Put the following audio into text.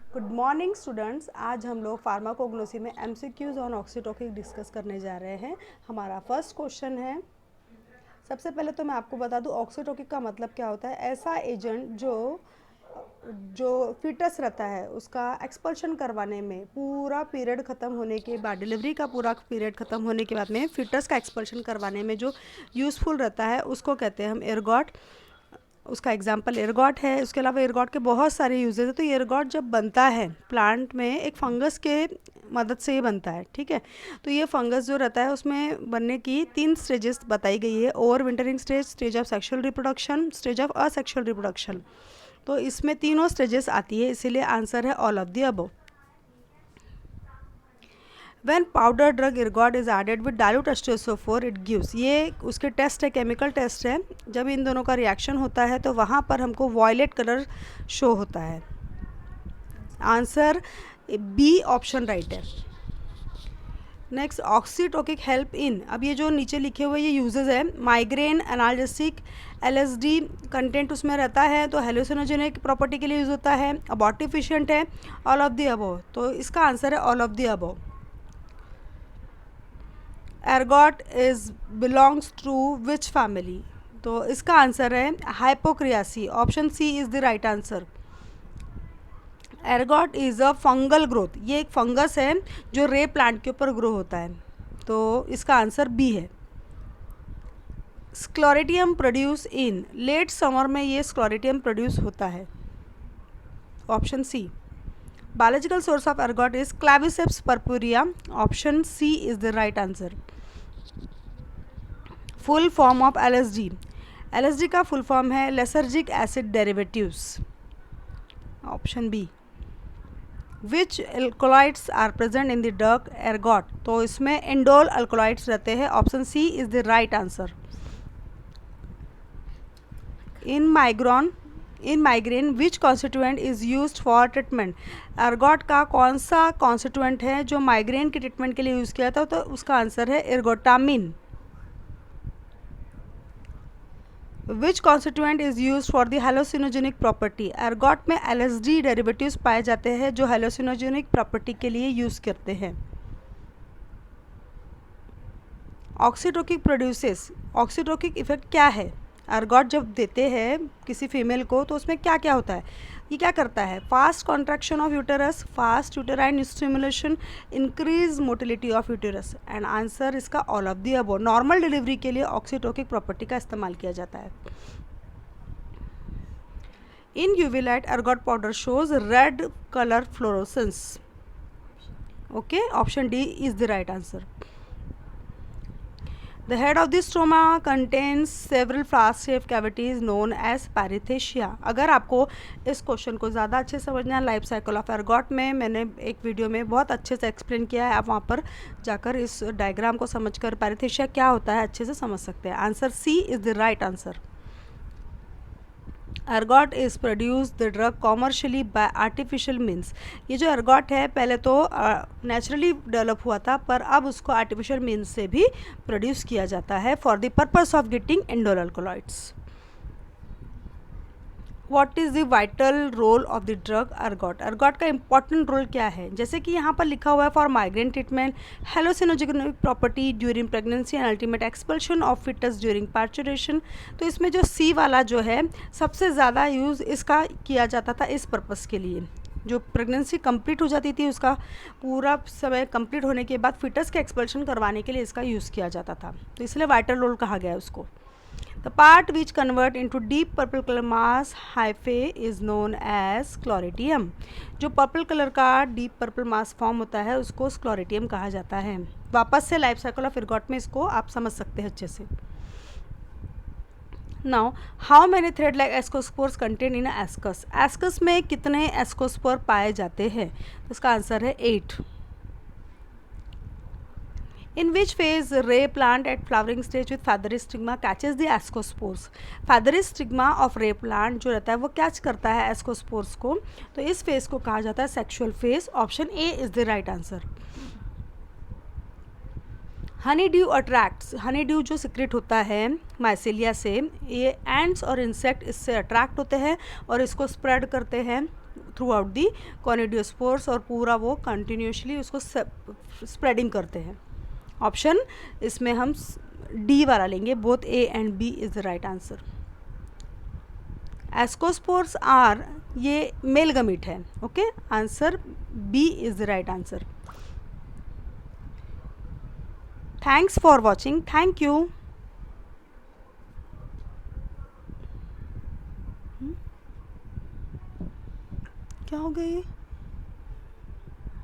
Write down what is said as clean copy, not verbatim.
Good morning students. आज हम लोग फार्माकोग्नोसी में एमसीक्यूज ऑन ऑक्सीटोकिन डिस्कस करने जा रहे हैं। हमारा फर्स्ट क्वेश्चन है, सबसे पहले तो मैं आपको बता दूं ऑक्सीटोकिन का मतलब क्या होता है। ऐसा एजेंट जो फीटस रहता है उसका एक्सपल्शन करवाने में पूरा पीरियड ख़त्म होने के बाद, डिलीवरी का पूरा पीरियड ख़त्म होने के बाद में फीटस का एक्सपल्शन करवाने में जो यूज़फुल रहता है उसको कहते हैं हम एर्गॉट। उसका एग्जाम्पल एर्गॉट है। उसके अलावा एर्गॉट के बहुत सारे यूजेज है। तो ये एर्गॉट जब बनता है प्लांट में एक फंगस के मदद से ही बनता है, ठीक है। तो ये फंगस जो रहता है उसमें बनने की 3 स्टेजेस बताई गई है। Over wintering stage, stage of sexual reproduction, stage of asexual reproduction. तो इसमें तीनों स्टेजेस आती है, इसीलिए आंसर है all of the above. When powder drug ergot is added with dilute H2SO4 it gives, ये उसके टेस्ट है, केमिकल टेस्ट है। जब इन दोनों का रिएक्शन होता है तो वहाँ पर हमको वॉयलेट कलर शो होता है। आंसर बी ऑप्शन राइट है। नेक्स्ट, ऑक्सीटोकिक हेल्प इन, अब ये जो नीचे लिखे हुए ये यूजेस है, माइग्रेन, एनाल्जेसिक, एलएसडी कंटेंट उसमें रहता है, तो हेलुसिनोजेनिक प्रॉपर्टी के लिए यूज़ होता है, अबॉर्टिफिशिएंट है, ऑल ऑफ द अबव। तो इसका आंसर है all of the above. Ergot is belongs to which family, तो इसका आंसर है Hypocreaceae, option C is the right answer. Ergot is a fungal growth, ये एक फंगस है जो रे प्लांट के ऊपर ग्रो होता है, तो इसका आंसर बी है। Sclerotium produce in, late summer में ये स्क्लोरेटियम प्रोड्यूस होता है, option C. Biological source of ergot is Claviceps purpurea, option C is the right answer. Full form of LSD, LSD का फुल फॉर्म है lysergic acid derivatives, option B. Which alkaloids are present in the drug ergot, तो इसमें indole alkaloids रहते हैं, option C is the right answer. In migraine which constituent is used for treatment, ergot का कौन सा constituent है जो migraine के ट्रीटमेंट के लिए यूज़ किया था, तो उसका आंसर है ergotamine. Which constituent is use for the hallucinogenic property, ergot में एलएसडी डेरिवेटिव्स पाए जाते हैं जो हेलोसिनोजेनिक प्रॉपर्टी के लिए यूज़ करते हैं। ऑक्सीटोकिक प्रोड्यूसेस, ऑक्सीटोकिक इफेक्ट क्या है, एर्गॉट जब देते हैं किसी फीमेल को तो उसमें क्या क्या होता है, ये क्या करता है, fast contraction of uterus, fast uterine stimulation, increase motility of uterus, and answer इसका all of the above. Normal delivery के लिए ऑक्सीटोकिक प्रॉपर्टी का इस्तेमाल किया जाता है। In UV light ergot powder shows red colour fluorescence, okay, option D is the right answer. The head of the stroma contains several flask-shaped cavities known as perithecia। अगर आपको इस क्वेश्चन को ज़्यादा अच्छे से समझना है, लाइफ साइकिल ऑफ एर्गॉट में मैंने एक वीडियो में बहुत अच्छे से एक्सप्लेन किया है, आप वहाँ पर जाकर इस डायग्राम को समझकर पैरिथेशिया क्या होता है अच्छे से समझ सकते हैं। Answer C is the right answer. Ergot is produce the drug commercially by artificial means, ये जो एर्गॉट है पहले तो नेचुरली डेवलप हुआ था, पर अब उसको आर्टिफिशियल मीन्स से भी प्रोड्यूस किया जाता है for the purpose of getting indole alkaloids. What is the vital role of the drug ergot, ergot का इंपॉर्टेंट रोल क्या है, जैसे कि यहाँ पर लिखा हुआ है for migraine treatment, hallucinogenic property during pregnancy and ultimate expulsion of foetus during parturition. तो इसमें जो सी वाला जो है सबसे ज़्यादा यूज़ इसका किया जाता था इस पर्पज़ के लिए, जो प्रेगनेंसी कंप्लीट हो जाती थी उसका पूरा समय कंप्लीट होने के बाद फिटस के एक्सपल्शन करवाने के लिए इसका यूज़ किया जाता था, तो इसलिए वाइटल रोल कहा गया है उसको। The part which convert into deep purple color mass hyphae is known as sclerotium। जो पर्पल कलर का डीप पर्पल मास फॉर्म होता है उसको स्क्लेरोटियम कहा जाता है। वापस से लाइफ साइकिल ऑफ एर्गॉट में इसको आप समझ सकते हैं अच्छे से। Now how many thread like ascospores contain in ascus, ascus में कितने एस्कोस्पोर पाए जाते हैं, तो इसका आंसर है 8। In which phase ray plant at flowering stage with feathery stigma catches the ascospores, feathery stigma of ray plant जो रहता है वो कैच करता है ascospores को, तो इस फेज को कहा जाता है sexual phase, option A is the right answer. Honey due attracts, Honey due जो सिक्रेट होता है माइसेलिया से, ये एंड्स और इंसेक्ट इससे अट्रैक्ट होते हैं और इसको स्प्रेड करते हैं थ्रू आउट दी कॉनिडियोस्पोर्स और पूरा वो कंटिन्यूसली उसको स्प्रेडिंग करते हैं। ऑप्शन इसमें हम डी वाला लेंगे, both A and B is the right answer. Ascospores are, ये मेल गमीट है। Okay, answer B is the right answer. Thanks for watching, thank you. क्या हो गया ये?